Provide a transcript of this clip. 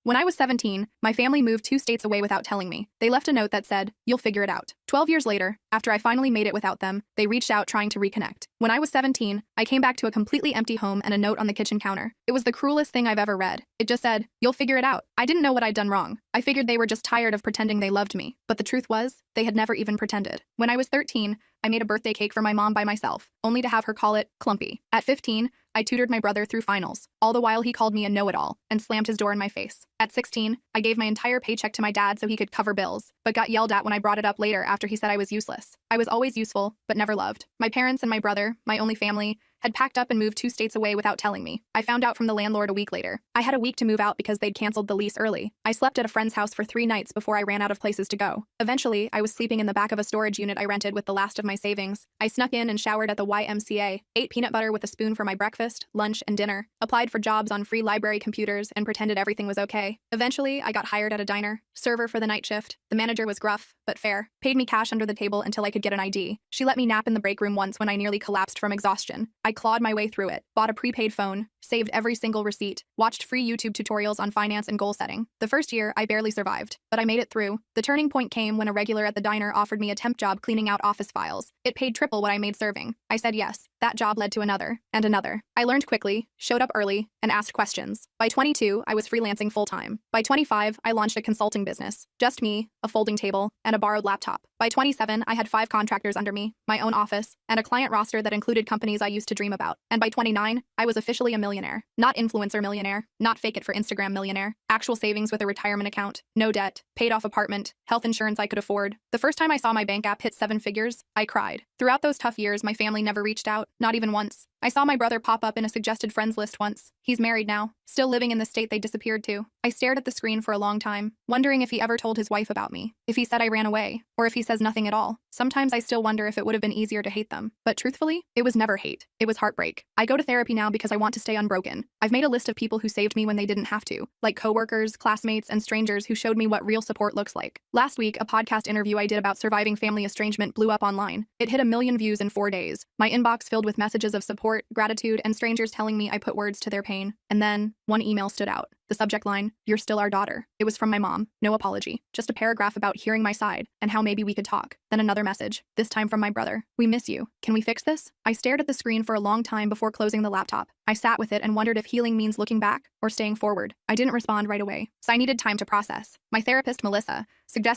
When I was 17, my family moved 2 states away without telling me. They left a note that said, "You'll figure it out." 12 years later, after I finally made it without them, they reached out trying to reconnect. When I was 17, I came back to a completely empty home and a note on the kitchen counter. It was the cruelest thing I've ever read. It just said, "You'll figure it out." I didn't know what I'd done wrong. I figured they were just tired of pretending they loved me. But the truth was, they had never even pretended. When I was 13, I made a birthday cake for my mom by myself, only to have her call it clumpy. At 15, I tutored my brother through finals. All the while he called me a know-it-all and slammed his door in my face. At 16, I gave my entire paycheck to my dad so he could cover bills, but got yelled at when I brought it up later after he said I was useless. I was always useful, but never loved. My parents and my brother, my only family, had packed up and moved 2 states away without telling me. I found out from the landlord a week later. I had a week to move out because they'd canceled the lease early. I slept at a friend's house for 3 nights before I ran out of places to go. Eventually, I was sleeping in the back of a storage unit I rented with the last of my savings. I snuck in and showered at the YMCA, ate peanut butter with a spoon for my breakfast, lunch, and dinner, applied for jobs on free library computers, and pretended everything was okay. Eventually, I got hired at a diner, server for the night shift. The manager was gruff, but fair, paid me cash under the table until I could get an ID. She let me nap in the break room once when I nearly collapsed from exhaustion. I clawed my way through it, bought a prepaid phone, saved every single receipt, watched free YouTube tutorials on finance and goal setting. The first year, I barely survived, but I made it through. The turning point came when a regular at the diner offered me a temp job cleaning out office files. It paid triple what I made serving. I said yes. That job led to another, and another. I learned quickly, showed up early, and asked questions. By 22, I was freelancing full-time. By 25, I launched a consulting business. Just me, a folding table, and a borrowed laptop. By 27, I had 5 contractors under me, my own office, and a client roster that included companies I used to dream about. And by 29, I was officially a millionaire. Not influencer millionaire, not fake it for Instagram millionaire. Actual savings with a retirement account, no debt, paid off apartment, health insurance I could afford. The first time I saw my bank app hit 7 figures, I cried. Throughout those tough years, my family never reached out, not even once. I saw my brother pop up in a suggested friends list once. He's married now, still living in the state they disappeared to. I stared at the screen for a long time, wondering if he ever told his wife about me, if he said I ran away, or if he says nothing at all. Sometimes I still wonder if it would have been easier to hate them. But truthfully, it was never hate. It was heartbreak. I go to therapy now because I want to stay unbroken. I've made a list of people who saved me when they didn't have to, like coworkers, classmates, and strangers who showed me what real support looks like. Last week, a podcast interview I did about surviving family estrangement blew up online. It hit 1 million views in 4 days. My inbox filled with messages of support, gratitude, and strangers telling me I put words to their pain. And then, one email stood out. The subject line, "You're still our daughter." It was from my mom. No apology. Just a paragraph about hearing my side and how maybe we could talk. Then another message, this time from my brother. "We miss you. Can we fix this?" I stared at the screen for a long time before closing the laptop. I sat with it and wondered if healing means looking back or staying forward. I didn't respond right away, so I needed time to process. My therapist, Melissa, suggested